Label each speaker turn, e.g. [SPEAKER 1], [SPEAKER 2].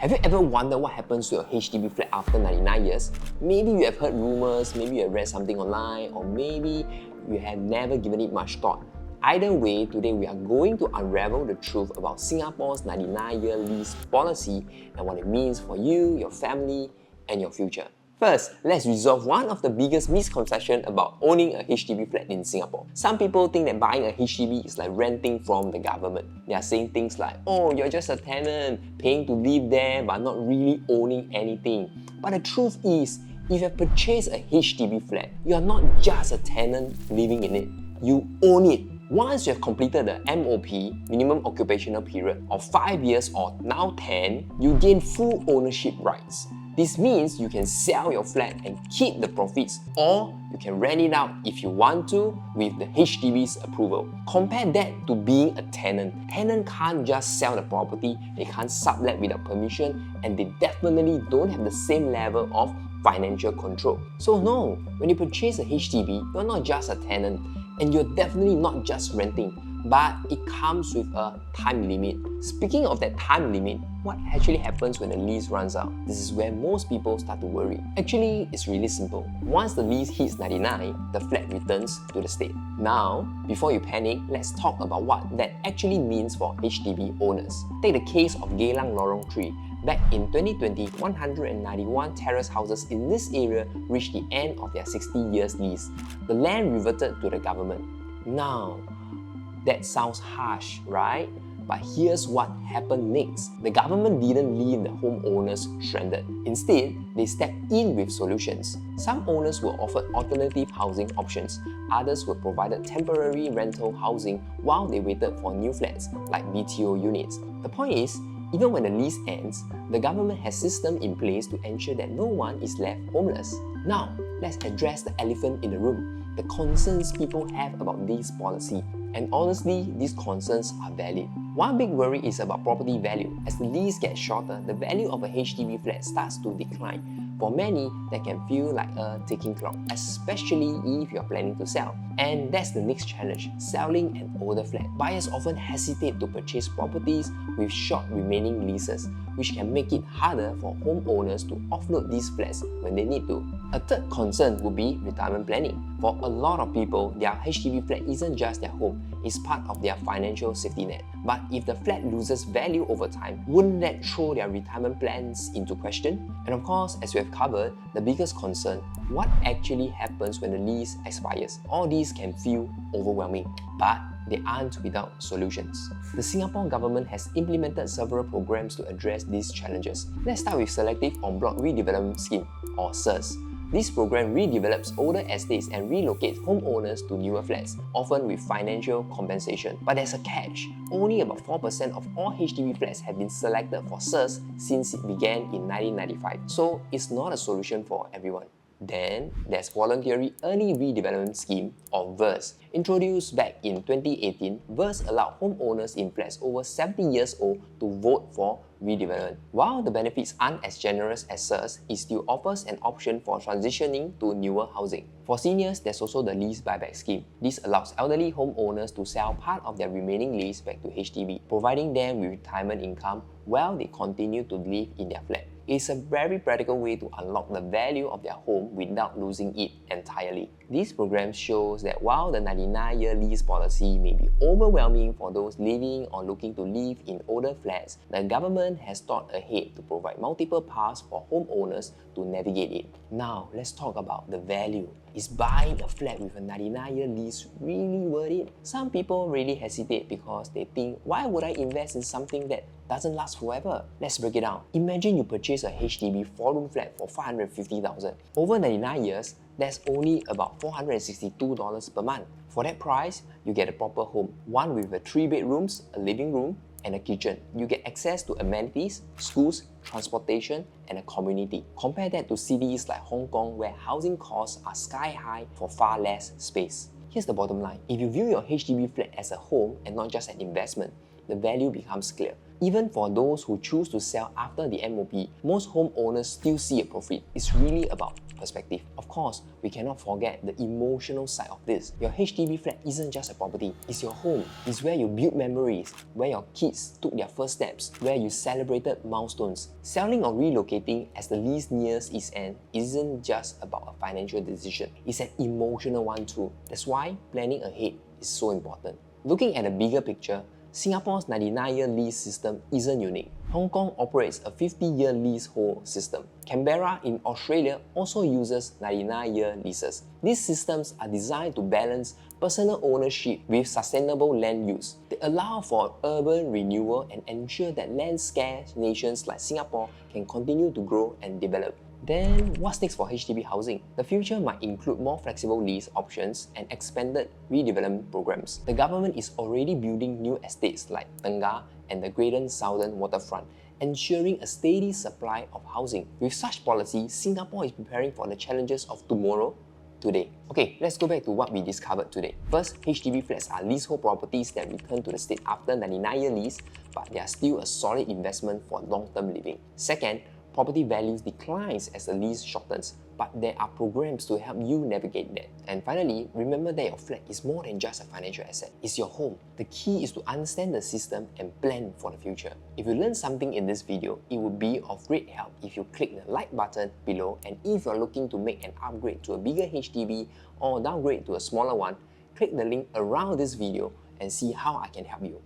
[SPEAKER 1] Have you ever wondered what happens to your HDB flat after 99 years? Maybe you have heard rumors, maybe you have read something online, or maybe you have never given it much thought. Either way, today we are going to unravel the truth about Singapore's 99-year lease policy and what it means for you, your family, and your future. First, let's resolve one of the biggest misconceptions about owning a HDB flat in Singapore. Some people think that buying a HDB is like renting from the government. They are saying things like, oh, you're just a tenant, paying to live there but not really owning anything. But the truth is, if you have purchased a HDB flat, you are not just a tenant living in it. You own it. Once you have completed the MOP, minimum occupational period, of 5 years or now 10, you gain full ownership rights. This means you can sell your flat and keep the profits, or you can rent it out if you want to with the HDB's approval. Compare that to being a tenant. Tenant can't just sell the property, they can't sublet without permission, and they definitely don't have the same level of financial control. So no, when you purchase a HDB, you're not just a tenant, and you're definitely not just renting, but it comes with a time limit. Speaking of that time limit, what actually happens when the lease runs out? This is where most people start to worry. Actually, it's really simple. Once the lease hits 99, the flat returns to the state. Now, before you panic, let's talk about what that actually means for HDB owners. Take the case of Geylang Lorong 3. Back in 2020, 191 terrace houses in this area reached the end of their 60 years lease. The land reverted to the government. Now, that sounds harsh, right? But here's what happened next. The government didn't leave the homeowners stranded. Instead, they stepped in with solutions. Some owners were offered alternative housing options. Others were provided temporary rental housing while they waited for new flats, like BTO units. The point is, even when the lease ends, the government has systems in place to ensure that no one is left homeless. Now, let's address the elephant in the room, the concerns people have about this policy. And honestly, these concerns are valid. One big worry is about property value. As the lease gets shorter, the value of a HDB flat starts to decline. For many, that can feel like a ticking clock, especially if you're planning to sell. And that's the next challenge, selling an older flat. Buyers often hesitate to purchase properties with short remaining leases, which can make it harder for homeowners to offload these flats when they need to. A third concern would be retirement planning. For a lot of people, their HDB flat isn't just their home, it's part of their financial safety net. But if the flat loses value over time, wouldn't that throw their retirement plans into question? And of course, as we have covered, the biggest concern, what actually happens when the lease expires? All these can feel overwhelming, but they aren't without solutions. The Singapore government has implemented several programs to address these challenges. Let's start with Selective En Bloc Redevelopment Scheme, or SERS. This program redevelops older estates and relocates homeowners to newer flats, often with financial compensation. But there's a catch. Only about 4% of all HDB flats have been selected for SERS since it began in 1995. So it's not a solution for everyone. Then, there's Voluntary Early Redevelopment Scheme, or VERS. Introduced back in 2018, VERS allowed homeowners in flats over 70 years old to vote for redevelopment. While the benefits aren't as generous as SERS, it still offers an option for transitioning to newer housing. For seniors, there's also the Lease Buyback Scheme. This allows elderly homeowners to sell part of their remaining lease back to HDB, providing them with retirement income while they continue to live in their flat. It's a very practical way to unlock the value of their home without losing it entirely. This program shows that while the 99-year lease policy may be overwhelming for those living or looking to live in older flats, the government has thought ahead to provide multiple paths for homeowners to navigate it. Now, let's talk about the value. Is buying a flat with a 99-year lease really worth it? Some people really hesitate because they think, why would I invest in something that doesn't last forever? Let's break it down. Imagine you purchase a HDB 4-room flat for $550,000. Over 99 years, that's only about $462 per month. For that price, you get a proper home, one with 3 bedrooms, a living room, and a kitchen. You get access to amenities, schools, transportation, and a community. Compare that to cities like Hong Kong, where housing costs are sky high for far less space. Here's the bottom line. If you view your HDB flat as a home and not just an investment, the value becomes clear. Even for those who choose to sell after the MOP, most homeowners still see a profit. It's really about perspective. Of course, we cannot forget the emotional side of this. Your HDB flat isn't just a property, it's your home. It's where you build memories, where your kids took their first steps, where you celebrated milestones. Selling or relocating as the lease nears its end isn't just about a financial decision, it's an emotional one too. That's why planning ahead is so important. Looking at the bigger picture, Singapore's 99-year lease system isn't unique. Hong Kong operates a 50-year leasehold system. Canberra in Australia also uses 99-year leases. These systems are designed to balance personal ownership with sustainable land use. They allow for urban renewal and ensure that land-scarce nations like Singapore can continue to grow and develop. Then, what's next for HDB housing? The future might include more flexible lease options and expanded redevelopment programs. The government is already building new estates like Tengah and the Greater Southern Waterfront, ensuring a steady supply of housing. With such policy, Singapore is preparing for the challenges of tomorrow, today. Okay, let's go back to what we discovered today. First, HDB flats are leasehold properties that return to the state after 99-year lease, but they are still a solid investment for long-term living. Second, property values declines as the lease shortens, but there are programs to help you navigate that. And finally, remember that your flat is more than just a financial asset. It's your home. The key is to understand the system and plan for the future. If you learned something in this video, it would be of great help if you click the like button below, and if you're looking to make an upgrade to a bigger HDB or downgrade to a smaller one, click the link around this video and see how I can help you.